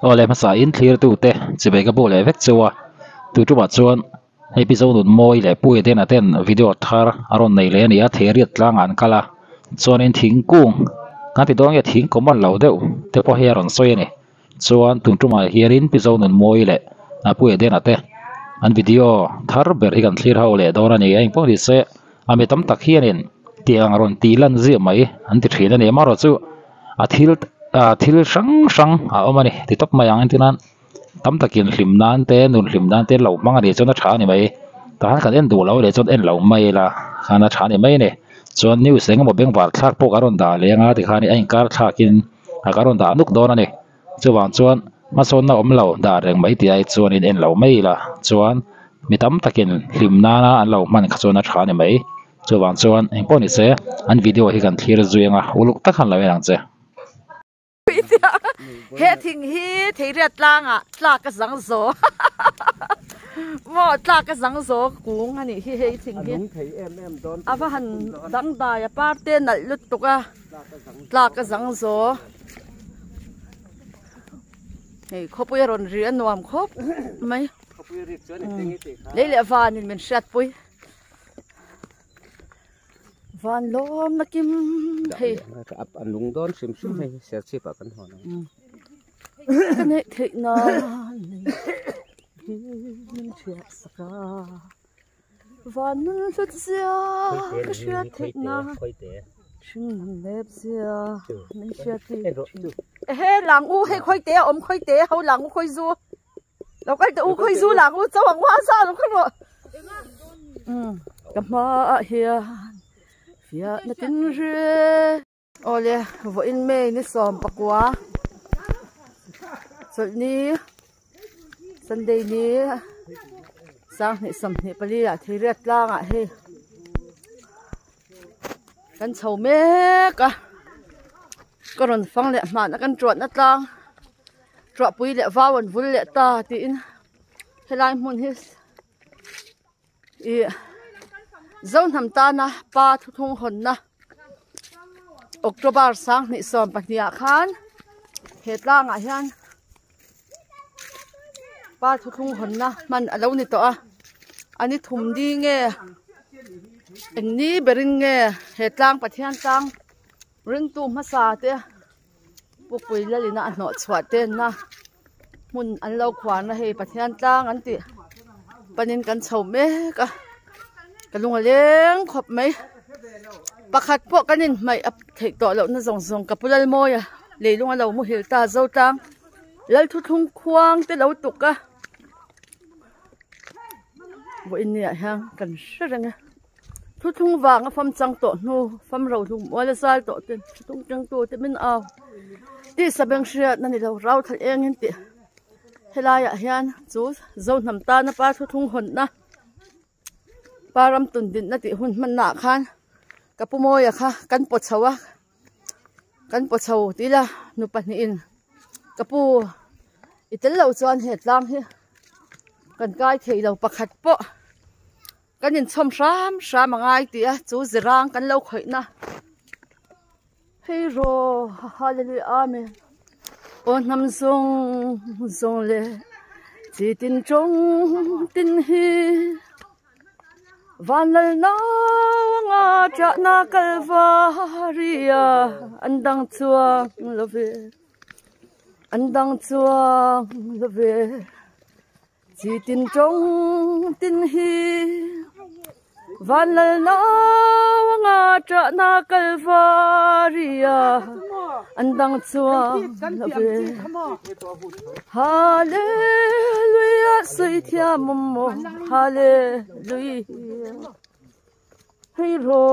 ole masa in clear tu te chibe ka bole vek chuwa tu tu ba chuan episode nun moi le pui ten aten video thar aron nei le ania theriat tlang an kala chuan in thingkung kan ti dong ya thing komal lo deuh te po hier on soi ni chuan tung tuma hierin episode nun moi le a pui ten ate an video thar ber hi kan clear ho le dor ani ai po ri se ami tam tak hianin tiang ron ti lan zi mai an ti thina ne maro chu a thil sang sang a omani ti top mai ang tinan tam takin hlimnan te nun hlimnan te lo mang ani chona tha ni mai ta han kan en du lo le chon en lo mai la khana tha ni mai ne chon news eng mo beng war thak pok aron da lenga ti khani ain kar thakin a karon da nuk don ani chuwan chuan ma son na om lo da reng mai ti ai chuan in en lo mai la chuan mi tam takin hlimna na an lo man kha chona tha ni mai chuwan chuan eng poni se an video hi kan thlir zuenga uluk tak han lo yang che he thing hi theiria tlanga tlak ka zang zo mo tlak ka zang zo kung ani hi he thing hi ava han dang da ya parte nal lut tuka tlak ka zang zo hey khopui ron ri anwam khop mai le van in men shat pui van lom nakim hey ap an lung don sim sim hay ser chi pa kan hon kan he thei na min chia saka van lut zia ka chia thei na shin lep zia min chia thei he lang u he khoi te om khoi te ho lang u khoi zu lo kai te u khoi zu lang u chawang wa sa lo khoi mo kama here phía nó tính rê ole vợ in mê ni xòm bạc quá rồi ni Sunday ni sang ni sầm ni pali à thì rất lang à he kan chầu mê cả còn phăng lẹ mà nó kan chuột nó lang chuột bùi lẹ vào vun lẹ ta tin he lai mun hi zon ham ta na pa thu thung hon na October sang ni som pahnia khan hetlang a hian pa thu thung hon na man alo ni to a ani thum di nge enni berin nge hetlang pathian tang ring tu ma sa te pupui lalina no chhuat te na mun an lo khwan na he pathian tang an ti panin kan chho me ka kalung leng khop mai pakhat po kanin mai ap thei to lo na zong zong kapulal moya leilung lo mu hil ta zo tang lal thu thung khuang te lo tuka bo in ya hang kan shranga thu thung wang a fam chang to nu fam ro thum wala sal to ten tung chang to te min aw ti sabeng shria na ni lo rau thal eng hin ti helaya hian chu zo nam ta na pa thu thung hon na param tun din na ti hun man na khan kapumoya kha kan po chawa kan po chaw tila nu pani in kapu itel lo chuan het lang hi kan kai thei lo pakhat po kanin chom ram angai ti a chu zirang kan lo khoi na hei ro hallelujah amen on nam zong zong le chi tin trong tin hi vanal na nga cha na kalvaria andang chuang love chi tin trong tin hi vanal na nga cha na kalvaria andang chuang love hallelujah sai thia mo hallelujah hey ro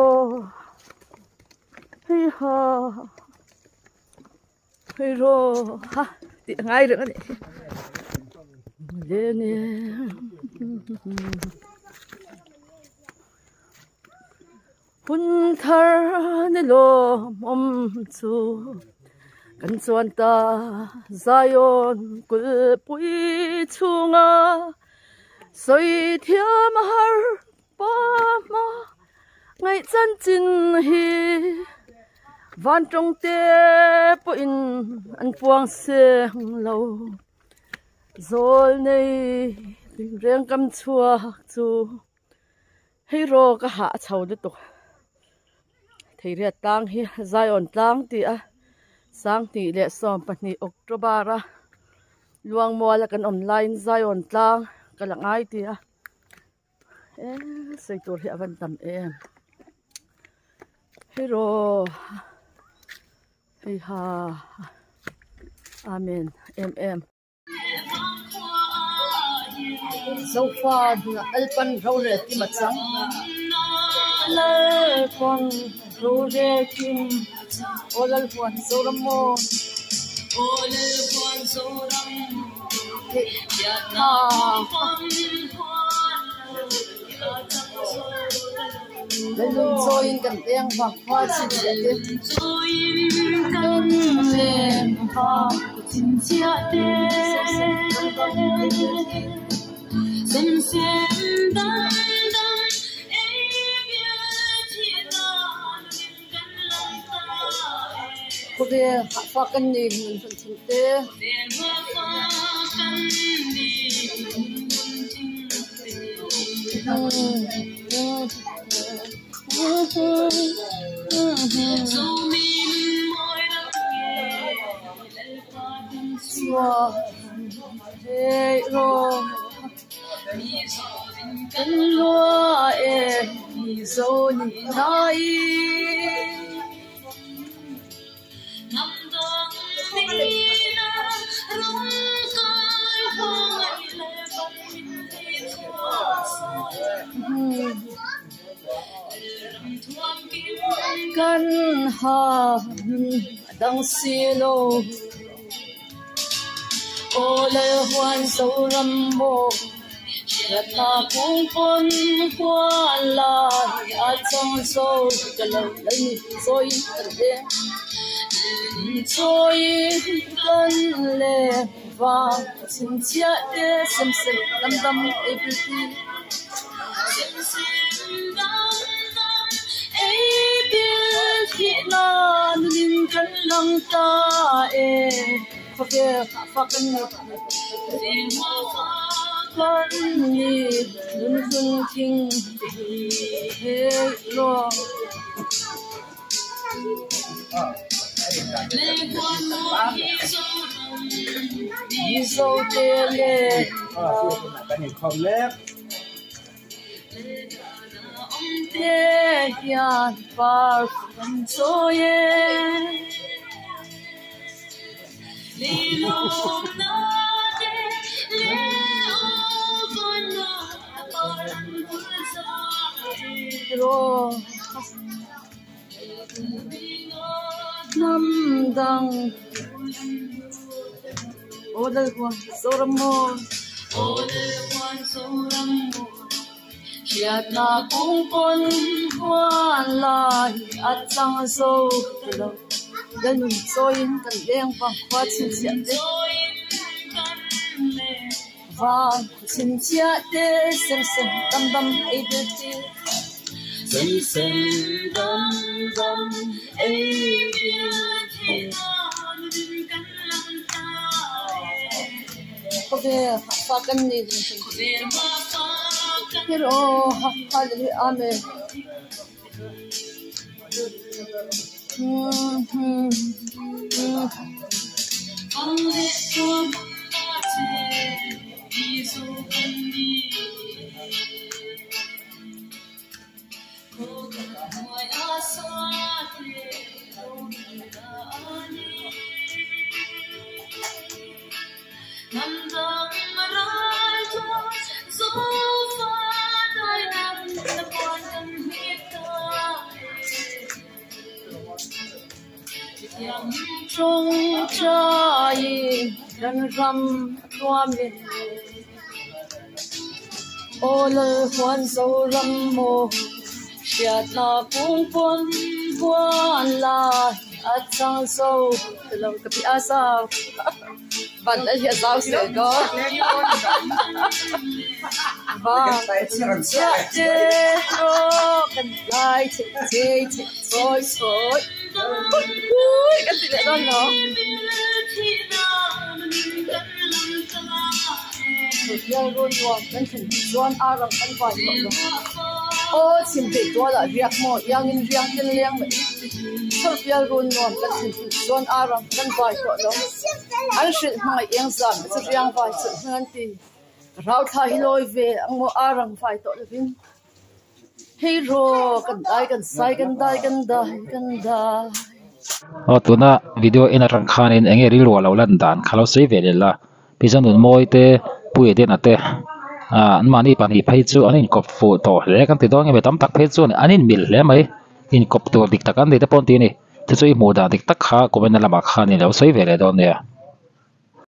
hey ha hey ro ha ti ngai được đấy lên hun thar ne lo om chu kan chuan ta Zion kul pui chunga soi thiam har pa ma ngai chan chin hi van trong te po in an puang se lo zol nei reng kam chua chu hei ro ka ha chho de to thei re tang hi zion tang ti a sang ti le som pani october a luang mo la kan online zion tang kalangai ti a sei tur hi avan tam em hero hey ha amen mm so far alpan role ti machang le kon role kim olal kon soramo olal kon soram ya na Lelun join kan teng ba kwa chi de join kan lem ba chin chia de sen sen dan dan e bia chi da kan lang ta ko de fa kan ni mun chin te fa kan ni hey ro kan lo e zo ni nai nam dong ni na rong kai hoi le kan ha dang silo ole huan so rambo yata kung pon huan la at song so kalau lai soi de soi kan le va sin chia de sem sem dam dam everything Nin kan lang ta Fakir fakan kan ni dun dun ting hey lo so tele kan ni khom lep te yan par so ye Lilo na de leo na parang bulsa ro namdang odal ko soramo Kiat na kung pon huan lai at sang so lo ganun soin kan leng pa kwat sin sia de va sin sia de sem sem dam dam e de ti sem sem dam dam e de ti Kobe fa kan ni Pero hallelujah amen trong trái gần rằm qua miền ô lơ hoan sâu rằm mồ Siat na kung pon buwan la at sang sâu từ lâu kapi asaw ban ay asaw siya ko ba siya te ro kan lai te te te soy soy ui cái gì lại đó nó rồi luôn luôn cái chuyện doan à rằng cái vài đó ô xin để tôi là việc mò yang in riang tin liang vậy thôi giờ luôn luôn cái chuyện doan à rằng cái vài đó anh sẽ mai yang san sẽ riang vài sự hơn thì rau thay lôi về anh mua à rằng vài đó là vinh hero kan sai kan dai tu na video in rang khan in enge ri lo lo lan dan khalo sei ve le la pisan nun moi te pui de na te an mani pan hi phei chu anin kop fu to le kan ti dong nge tam tak phei chu anin mil le mai in kop to dik takan de te pon ti ni te chu i mu da dik tak kha ko ben la ma khan ni lo sei ve le don ne